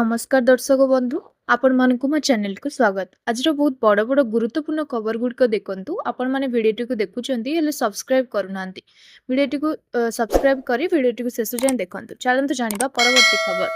नमस्कार दर्शक बंधु आपण मानकु मो चैनल को स्वागत। आज बहुत बड़ बड़ गुरुत्वपूर्ण खबर गुड़िक देखु आपण मैंने भिडियो को देखुंत सब्सक्राइब करूना भिडियो को सब्सक्राइब कर भिडियो को शेष जाए देखु। चलते जाना परवर्ती खबर।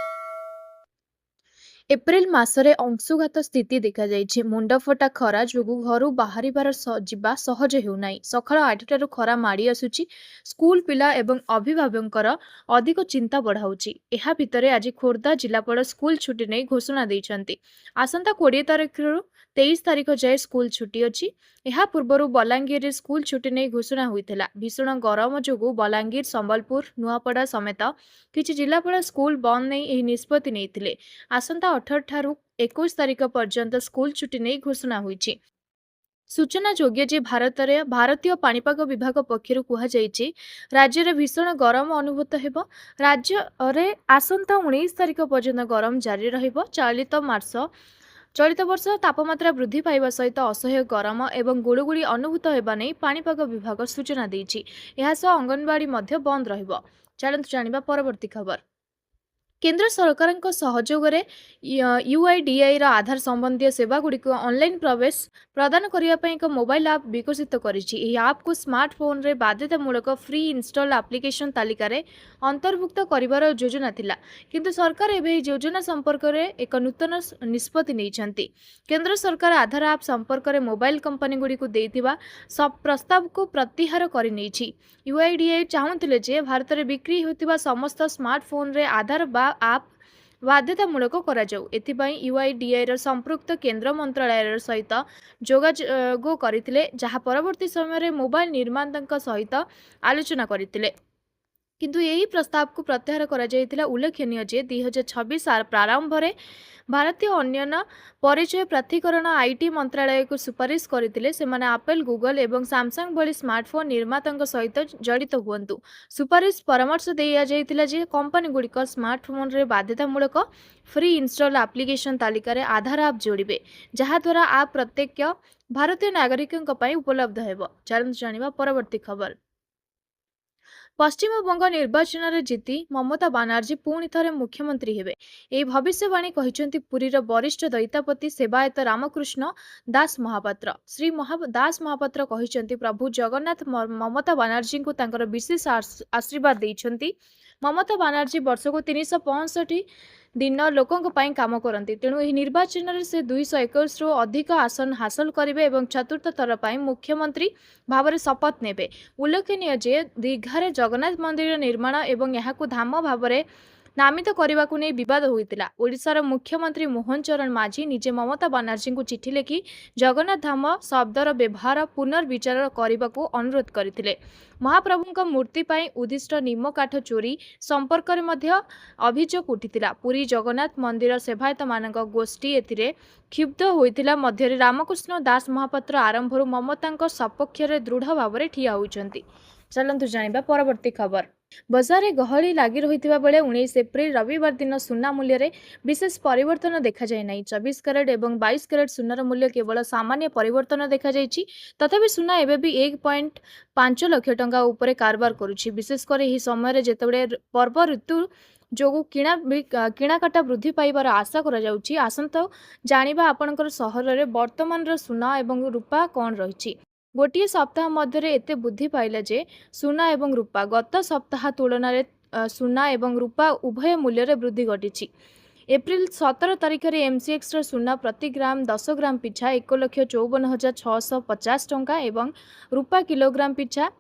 एप्रिल मासरे अंशुघात स्थिति देखा जाइछि। मुंडफटा खरा जोगु घरु बाहरिबार जिबा सहज हेउनाई। सकाळ 8टारु खरा माड़ी आसुछि। स्कूल पिला एवं अभिभावकंकर अधिक चिंता बढ़ाउछि। एहा भितरे आज खोर्धा जिलापाल स्कूल छुट्टी नै घोषणा दैछन्ति। आसंता 20 तारिखरु 23 तारिख जाए स्कूल छुट्टी अछि। एहा पूर्वरु बलांगीर स्कूल छुट्टी नै घोषणा होइथिला। भीषण गरम जोगु बलांगीर, संबलपुर, नुआपड़ा समेत किछि जिलापाल स्कूल बंद नै एही निष्पत्ति नैथिले। आसंता 18 ठारू 21 तारिख पर्यंत स्कूल छुट्टी नहीं घोषणा होइछि। सूचना योग्य जे भारतीय पाणीपाग विभाग पक्षर कहुଯାଇଛି राज्य में भीषण गरम अनुभूत हेब। राज्य में आसंता 19 तारिख पर्यंत गरम जारी रहिब। चलित वर्ष तापमात्रा वृद्धि पाइबा सहित असह्य गरम एवं गुड़गुड़ी अनुभूत हेबा नै पाणीपाग विभाग सूचना दैछि। एहा सह अंगनवाड़ी मध्य बंद रहिब। चलन्तु जानिबा परवर्ती खबर। केंद्र सरकार सहयोग यूआईडीआई आधार संबंधी सेवा गुड़िक ऑनलाइन प्रवेश प्रदान करने एक मोबाइल आप विकसित करिछि। आप को स्मार्टफोन रे बाध्यतामूलक फ्री इंस्टॉल एप्लिकेशन तालिका रे अंतर्भुक्त करिवार योजना थिला, किंतु सरकार एबे योजना संपर्क रे एक नूतन निष्पत्ति नैछन्ति। केंद्र सरकार आधार आप संपर्क रे मोबाइल कंपनी गुड़िक देइथिबा सब प्रस्ताव को प्रत्याहार करि नैछि। यूआईडीआई चाहुथिले जे भारत में बिक्री होतिबा समस्त स्मार्टफोन रे आधार बा आप बाध्यतामूलक करा जाऊ। एथिपाई यूआईडीआई रो संपृक्त केंद्र मंत्रालय सहित जोगाजोग करथिले, जहा परवर्ती समय रे मोबाइल निर्मातांक सहित आलोचना करथिले, किंतु यही प्रस्ताव को प्रत्याहार करा जायतिला। उल्लेखनीय जे 2026 प्रारंभ में भारतीय अन्यन परिचय प्राधिकरण आईटी मंत्रालय को सुपारिश करथिले सेमाने एप्पल, गूगल एवं सैमसंग भली स्मार्टफोन निर्मातांक सहित जड़ित हुअन्तु। सुपारिश परामर्श दिया जायतिला जे कंपनी गुड़िक स्मार्टफोन रे बाध्यतामूलक फ्री इंस्टॉल एप्लिकेशन तालिका रे आधार आप जोड़िबे, जहा द्वारा आप प्रत्येक भारतीय नागरिकंक पई उपलब्ध हेबो। चलन्तु जानिबा परवर्ती खबर। पश्चिमबंग निर्वाचन में जीति ममता बानार्जी पुणी थे मुख्यमंत्री हेबे। यह भविष्यवाणी कहिसेंति पुरीर वरिष्ठ दैतापति सेवायत रामकृष्ण दास महापात्र। श्री दास महापात्र कहिसेंति प्रभु जगन्नाथ ममता बानार्जी को तांकर विशेष आशीर्वाद देइछन्ति। ममता बानार्जी वर्ष को 365 दिन लोकों पाई काम करती, तेणु यह निर्वाचन में से 221 रु अधिक आसन हासिल करेंगे और चतुर्थ थर पर मुख्यमंत्री भाव में शपथ नेबे। उल्लेखनीय जे दीघारे जगन्नाथ मंदिर निर्माण और यहाँ धाम भाव में नामित करने को नहीं बद होता। ओडिशार मुख्यमंत्री मोहन चरण माझी निजे ममता बानार्जी को चिठी लिखि जगन्नाथ धाम शब्दर व्यवहार पुनर्विचार करने को अनुरोध करते। महाप्रभु मूर्ति पाई उद्दिष्ट निम काठ चोरी संपर्क में अभियोग उठिला। पुरी जगन्नाथ मंदिर सेवायत मानक गोष्ठी एथिरे क्षुब्ध होइतिला मध्यरे रामकृष्ण दास महापात्र आरंभरू ममता सपक्ष दृढ़ भाव में ठिया होइछन्ति। चलन्तु जानिबा परवर्ती खबर। बजार गहली लगी रही बेले 19 एप्रिल रविवार दिन सुना मूल्य रे विशेष परिवर्तन देखा जाए नहीं। 24 कैरेट और 22 कैरेट सुनार मूल्य केवल सामान्य परिवर्तन देखा जाइछि। तथापि सुना एबे भी 1.5 लाख टंका उपरे कारबार करुछि। विशेषकर यह समय जेतेबेले पर्व ऋतु जोगु किणाकाटा वृद्धि पाइबार आशा करा जाउछि। आसंता जानिबा आपनकर सहर रे वर्तमान सुना एवं रूपा कौन रही। गोटे सप्ताह मध्य एते बुद्धि पाइला जे सुना एवं रूपा गत सप्ताह तुलन में सुना एवं रूपा उभय मूल्य रे वृद्धि घटी। एप्रिल 17 तारिख में एमसीएक्स सुना प्रति ग्राम 10 ग्राम पिछा 1,54,650 टंका एवं रूपा किलोग्राम पिछा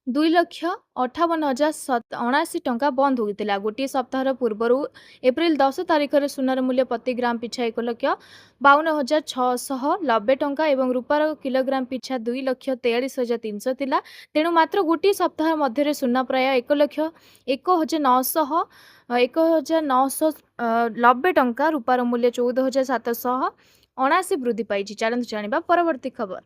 2,58,079 टंका बंद होता। गोटे सप्ताह पूर्वर एप्रिल 10 तारिख में सुनार मूल्य प्रति ग्राम पिछा 1,52,690 टंका एवं रूपार किलोग्राम पिछा 2,43,300 थिला। तेणु मात्र गोटे सप्ताह मध्य सुना प्राय 1,990 टंका, रूपार मूल्य 14,779 वृद्धि पाई। चलन्तु जानिबा परवर्ती खबर।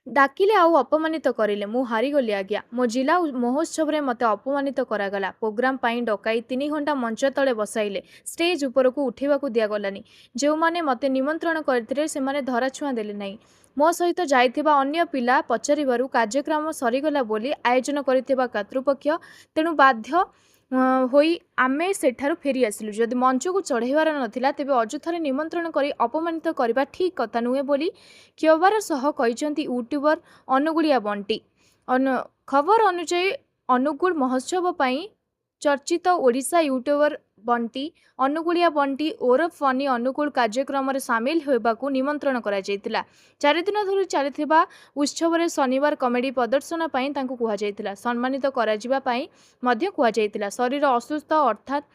डाकिले आउ अपमानित करिले मु हारीगली आज्ञा। मो जिला महोत्सव रे मते अपमानित करागला। प्रोग्राम पाई डकाई 3 घंटा मंच तले बसाइले। स्टेज ऊपर को उठेबा को दिया गलानी। जो माने मते निमंत्रण करथिले से माने धरा छुआ देले नाही। मो सहित जाइथिबा अन्य पिला पचारिबारु कार्यक्रम सरीगला बोली आयोजन करथिबा कर्तृपक्ष तेणु बाध्य ହୋଇ ଆମେ ସେଠାରୁ ଫେରି ଆସିଲୁ। ଯଦି ମଞ୍ଚକୁ ଚଢ଼େଇବାର ନଥିଲା ତେବେ ଅଯଥାରେ ନିମନ୍ତ୍ରଣ କରି ଅପମାନିତ କରିବା ଠିକ୍ କଥା ନୁହେଁ ବୋଲି କ୍ଷୋଭର ସହ କହିଛନ୍ତି ୟୁଟ୍ୟୁବର ଅନୁଗୁଳିଆ ବଣ୍ଟି। ଖବର ଅନୁଯାୟୀ ଅନୁଗୁଳ ମହୋତ୍ସବ ପାଇଁ ଚର୍ଚ୍ଚିତ ଓଡ଼ିଶା ୟୁଟ୍ୟୁବର ବଣ୍ଟି ଅନୁଗୁଳିଆ ବଣ୍ଟି ଓରଫ ଫନି ଅନୁଗୁଳ କାର୍ଯ୍ୟକ୍ରମରେ ସାମିଲ ହେବାକୁ ନିମନ୍ତ୍ରଣ କରାଯାଇଥିଲା। 4 ଦିନ ଧରି ଚାଲିଥିବା ଉତ୍ସବରେ ଶନିବାର କମେଡି ପ୍ରଦର୍ଶନ ପାଇଁ ତାଙ୍କୁ କୁହାଯାଇଥିଲା। ସମ୍ମାନିତ କରାଯିବା ପାଇଁ ମଧ୍ୟ କୁହାଯାଇଥିଲା। ଶରୀର ଅସୁସ୍ଥ ଅର୍ଥାତ୍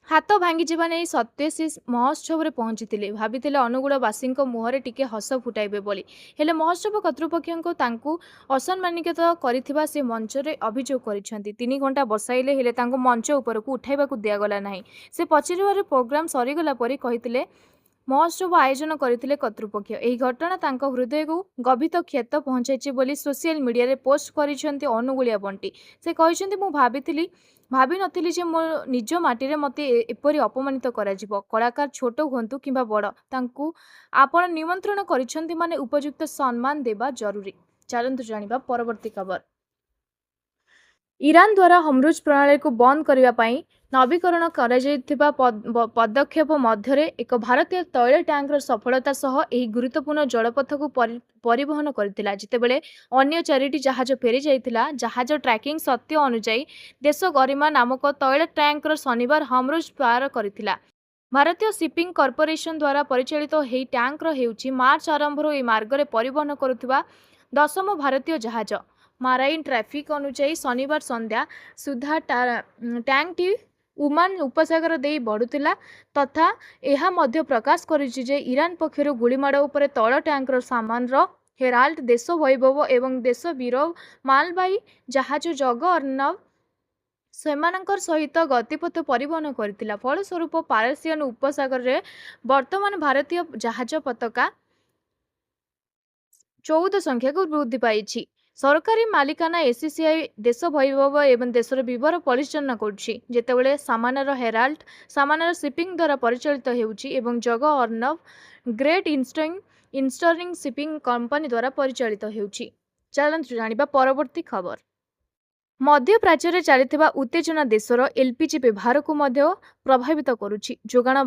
ହାତ ଭାଙ୍ଗିଯିବା ନେଇ ସତ୍ତ୍ୱେ ସେ ମହୋତ୍ସବରେ ପହଞ୍ଚିଥିଲେ। ଭାବିଥିଲେ ଅନୁଗୁଳବାସୀଙ୍କ ମୁହଁରେ ଟିକେ ହସ ଫୁଟାଇବେ ବୋଲି। ହେଲେ ମହୋତ୍ସବ କର୍ତ୍ତୃପକ୍ଷଙ୍କ ତାଙ୍କୁ ଅସମ୍ମାନିତ କରିଥିବା ସେ ମଞ୍ଚରେ ଅଭିଯୋଗ କରିଛନ୍ତି। 3 ଘଣ୍ଟା ବସାଇଲେ ହେଲେ ତାଙ୍କୁ ମଞ୍ଚ ଉପରକୁ ଉଠାଇବାକୁ ଦିଆଗଲା ନାହିଁ। ସେ ପଚାରିବାରେ ପ୍ରୋଗ୍ରାମ ସରିଗଲା ପରେ କହିଥିଲେ ମହୋତ୍ସବ ଆୟୋଜନ କରିଥିଲେ କର୍ତ୍ତୃପକ୍ଷ। ଏହି ଘଟଣା ତାଙ୍କ ହୃଦୟକୁ ଗଭୀର କ୍ଷତ ପହଞ୍ଚାଇଛି ବୋଲି ସୋସିଆଲ ମିଡିଆରେ ପୋଷ୍ଟ କରିଛନ୍ତି ଅନୁଗୁଳିଆ ବଣ୍ଟି। ସେ କହିଛନ୍ତି ମୁଁ ଭାବିନଥିଲି ଯେ ମୋ ନିଜ ମାଟିରେ ମୋତେ ଏପରି ଅପମାନିତ କରାଯିବ। କଳାକାର ଛୋଟ ହୁଅନ୍ତୁ କିମ୍ବା ବଡ଼, ତାଙ୍କୁ ଆପଣ ନିମନ୍ତ୍ରଣ କରିଛନ୍ତି ମାନେ ଉପଯୁକ୍ତ ସମ୍ମାନ ଦେବା ଜରୁରୀ। ଚାଲନ୍ତୁ ଜାଣିବା ପରବର୍ତ୍ତୀ ଖବର। ଇରାନ ଦ୍ୱାରା ହର୍ମୁଜ ପ୍ରଣାଳୀକୁ ବନ୍ଦ କରିବା ପାଇଁ ନବୀକରଣ କରାଯାଇଥିବା ପଦକ୍ଷେପ ମଧ୍ୟରେ ଏକ ଭାରତୀୟ ତୈଳ ଟ୍ୟାଙ୍କର ସଫଳତା ସହ ଏହି ଗୁରୁତ୍ୱପୂର୍ଣ୍ଣ ଜଳପଥକୁ ପରିବହନ କରିଥିଲା। ଯେତେବେଳେ ଅନ୍ୟ 4ଟି ଜାହାଜ ଫେରି ଯାଇଥିଲା, ଜାହାଜ ଟ୍ରାକିଂ ସତ୍ୟ ଅନୁଯାୟୀ ଦେଶ ଗରିମା ନାମକ ତୈଳ ଟ୍ୟାଙ୍କର ଶନିବାର ହର୍ମୁଜ ପାର କରିଥିଲା। ଭାରତୀୟ ସିପିଂ କର୍ପୋରେସନ ଦ୍ୱାରା ପରିଚାଳିତ ଏହି ଟ୍ୟାଙ୍କର ହେଉଛି ମାର୍ଚ୍ଚ ଆରମ୍ଭରୁ ଏହି ମାର୍ଗରେ ପରିବହନ କରୁଥିବା 10ମ ଭାରତୀୟ ଜାହାଜ। ମାରାଇନ୍ ଟ୍ରାଫିକ୍ ଅନୁଯାୟୀ ଶନିବାର ସନ୍ଧ୍ୟା ସୁଦ୍ଧା ଟ୍ୟାଙ୍କଟି ଓମାନ ଉପସାଗର ଦେଇ ବଢୁଥିଲା ତଥା ଏହା ମଧ୍ୟ ପ୍ରକାଶ କରିଛି ଯେ ଇରାନ ପକ୍ଷରୁ ଗୁଳିମାଡ଼ ଉପରେ ତୈଳ ଟ୍ୟାଙ୍କର ସାମାନର ହେରାଲ୍ଡ, ଦେଶ ବୈଭବ ଏବଂ ଦେଶ ବୀର ମାଲବାହୀ ଜାହାଜ ଜଗ ଅର୍ଣ୍ଣବ ସେମାନଙ୍କ ସହିତ ଗତିପଥ ପରିବହନ କରିଥିଲା। ଫଳସ୍ୱରୂପ ପାରସିଆନ ଉପସାଗରରେ ବର୍ତ୍ତମାନ ଭାରତୀୟ ଜାହାଜ ପତାକା 14 ସଂଖ୍ୟାକୁ ବୃଦ୍ଧି ପାଇଛି। ସରକାରୀ ମାଲିକାନା ଏସିସିଆଇ ଦେଶ ବୈଭବ ଏବଂ ଦେଶର ବିବର ପରିଚାଳନା କରୁଛି। ଯେତେବେଳେ ସାମାନର ହେରାଲ୍ଡ ସାମାନର ସିପିଂ ଦ୍ୱାରା ପରିଚାଳିତ ହେଉଛି ଏବଂ ଜଗ Arnab great eastern shipping company ଦ୍ୱାରା ପରିଚାଳିତ ହେଉଛି। ଚାଲନ୍ତୁ ଜାଣିବା ପରବର୍ତ୍ତୀ ଖବର। ମଧ୍ୟପ୍ରାଚ୍ୟରେ ଚାଲିଥିବା ଉତ୍ତେଜନା ଦେଶର ଏଲପିଜି ବ୍ୟବହାରକୁ ମଧ୍ୟ ପ୍ରଭାବିତ କରୁଛି। ଯୋଗାଣ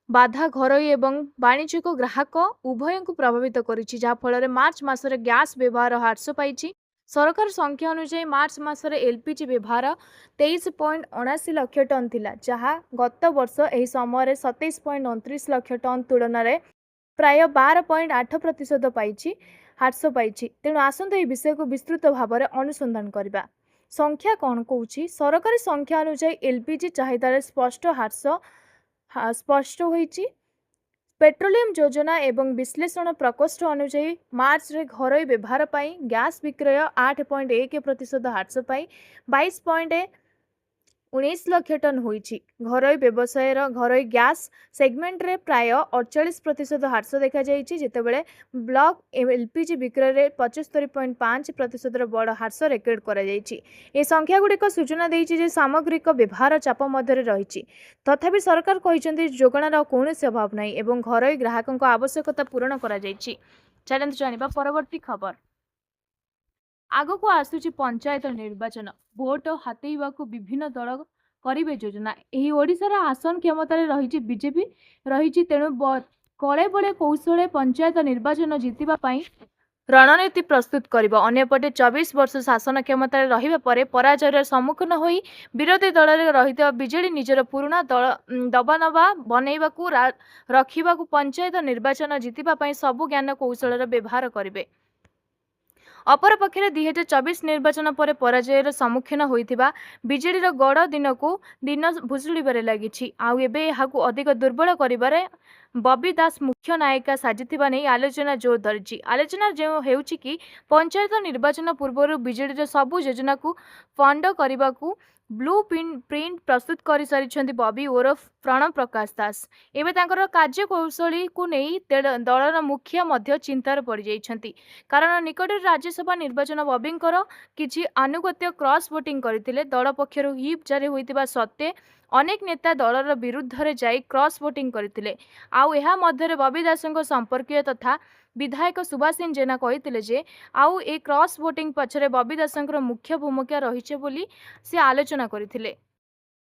ବାଧା ଘରୋଇ ଏବଂ ବାଣିଜ୍ୟିକ ଗ୍ରାହକ ଉଭୟଙ୍କୁ ପ୍ରଭାବିତ କରିଛି, ଯାହାଫଳରେ ମାର୍ଚ୍ଚ ମାସରେ ଗ୍ୟାସ୍ ବ୍ୟବହାର ହ୍ରାସ ପାଇଛି। ସରକାର ସଂଖ୍ୟା ଅନୁଯାୟୀ ମାର୍ଚ୍ଚ ମାସରେ ଏଲପିଜି ବ୍ୟବହାର 23.79 ଲକ୍ଷ ଟନ୍ ଥିଲା, ଯାହା ଗତ ବର୍ଷ ଏହି ସମୟରେ 27.29 ଲକ୍ଷ ଟନ୍ ତୁଳନାରେ ପ୍ରାୟ 12.8% ହ୍ରାସ ପାଇଛି। ତେଣୁ ଆସନ୍ତୁ ଏହି ବିଷୟକୁ ବିସ୍ତୃତ ଭାବରେ ଅନୁସନ୍ଧାନ କରିବା। ସଂଖ୍ୟା କ'ଣ କହୁଛି? ସରକାରୀ ସଂଖ୍ୟା ଅନୁଯାୟୀ ଏଲପିଜି ଚାହିଦାରେ ସ୍ପଷ୍ଟ ହୋଇଛି। ପେଟ୍ରୋଲିୟମ ଯୋଜନା ଏବଂ ବିଶ୍ଳେଷଣ ପ୍ରକୋଷ୍ଠ ଅନୁଯାୟୀ ମାର୍ଚ୍ଚରେ ଘରୋଇ ବ୍ୟବହାର ପାଇଁ ଗ୍ୟାସ୍ ବିକ୍ରୟ 8.1% ହ୍ରାସ ପାଇ 22.19 ଲକ୍ଷ ଟନ୍ ହୋଇଛି। ଘରୋଇ ବ୍ୟବସାୟର ଘରୋଇ ଗ୍ୟାସ୍ ସେଗମେଣ୍ଟରେ ପ୍ରାୟ 48% ହ୍ରାସ ଦେଖାଯାଇଛି, ଯେତେବେଳେ ବ୍ଲକ ଏଲପିଜି ବିକ୍ରୟରେ 75.5%ର ବଡ଼ ହ୍ରାସ ରେକର୍ଡ କରାଯାଇଛି। ଏହି ସଂଖ୍ୟାଗୁଡ଼ିକ ସୂଚନା ଦେଇଛି ଯେ ସାମଗ୍ରିକ ବ୍ୟବହାର ଚାପ ମଧ୍ୟରେ ରହିଛି। ତଥାପି ସରକାର କହିଛନ୍ତି ଯୋଗାଣର କୌଣସି ଅଭାବ ନାହିଁ ଏବଂ ଘରୋଇ ଗ୍ରାହକଙ୍କ ଆବଶ୍ୟକତା ପୂରଣ କରାଯାଇଛି। ଚାଲନ୍ତୁ ଜାଣିବା ପରବର୍ତ୍ତୀ ଖବର। ଆଗକୁ ଆସୁଛି ପଞ୍ଚାୟତ ନିର୍ବାଚନ। ଭୋଟ ହାତେଇବାକୁ ବିଭିନ୍ନ ଦଳ କରିବେ ଯୋଜନା। ଏହି ଓଡ଼ିଶାର ଆସନ କ୍ଷମତାରେ ରହିଛି ବିଜେପି ରହିଛି, ତେଣୁ କଳେ ବଳେ କୌଶଳେ ପଞ୍ଚାୟତ ନିର୍ବାଚନ ଜିତିବା ପାଇଁ ରଣନୀତି ପ୍ରସ୍ତୁତ କରିବ। ଅନ୍ୟପଟେ 24 ବର୍ଷ ଶାସନ କ୍ଷମତାରେ ରହିବା ପରେ ପରାଜୟର ସମ୍ମୁଖୀନ ହୋଇ ବିରୋଧୀ ଦଳରେ ରହିଥିବା ବିଜେଡି ନିଜର ପୁରୁଣା ଦବଦବା ବନେଇବାକୁ ରଖିବାକୁ ପଞ୍ଚାୟତ ନିର୍ବାଚନ ଜିତିବା ପାଇଁ ସବୁ ଜ୍ଞାନ କୌଶଳର ବ୍ୟବହାର କରିବେ। ଅପରପକ୍ଷରେ 2024 ନିର୍ବାଚନ ପରେ ପରାଜୟର ସମ୍ମୁଖୀନ ହୋଇଥିବା ବିଜେଡିର ଗଡ଼ ଦିନକୁ ଦିନ ଭୁଷୁଡ଼ିବାରେ ଲାଗିଛି। ଆଉ ଏବେ ଏହାକୁ ଅଧିକ ଦୁର୍ବଳ କରିବାରେ ବବି ଦାସ ମୁଖ୍ୟ ନାୟିକା ସାଜିଥିବା ନେଇ ଆଲୋଚନା ଜୋର ଧରିଛି। ଆଲୋଚନା ହେଉଛି କି ପଞ୍ଚାୟତ ନିର୍ବାଚନ ପୂର୍ବରୁ ବିଜେଡିର ସବୁ ଯୋଜନାକୁ ପଣ୍ଡ କରିବାକୁ ବ୍ଲୁ ପ୍ରିଣ୍ଟ ପ୍ରସ୍ତୁତ କରିସାରିଛନ୍ତି ବବି ଓରଫ ପ୍ରଣବ ପ୍ରକାଶ ଦାସ। ଏବେ ତାଙ୍କର କାର୍ଯ୍ୟକୌଶଳୀକୁ ନେଇ ଦଳର ମୁଖିଆ ମଧ୍ୟ ଚିନ୍ତାରେ ପଡ଼ିଯାଇଛନ୍ତି। କାରଣ ନିକଟରେ ରାଜ୍ୟସଭା ନିର୍ବାଚନ ବବିଙ୍କର କିଛି ଆନୁଗତ୍ୟ କ୍ରସ୍ ଭୋଟିଂ କରିଥିଲେ। ଦଳ ପକ୍ଷରୁ ହୁଇପ୍ ଜାରି ହୋଇଥିବା ସତ୍ତ୍ୱେ ଅନେକ ନେତା ଦଳର ବିରୁଦ୍ଧରେ ଯାଇ କ୍ରସ୍ ଭୋଟିଂ କରିଥିଲେ। ଆଉ ଏହା ମଧ୍ୟରେ ବବି ଦାସଙ୍କ ସମ୍ପର୍କୀୟ ତଥା विधायक सुभाषिनी जेना कहिथिले जे आउ ए क्रॉस वोटिंग पछरे बबी दासଙ୍କର मुख्य भूमिका रहिছে ବୋଲି से आलोचना କରିଥିଲେ।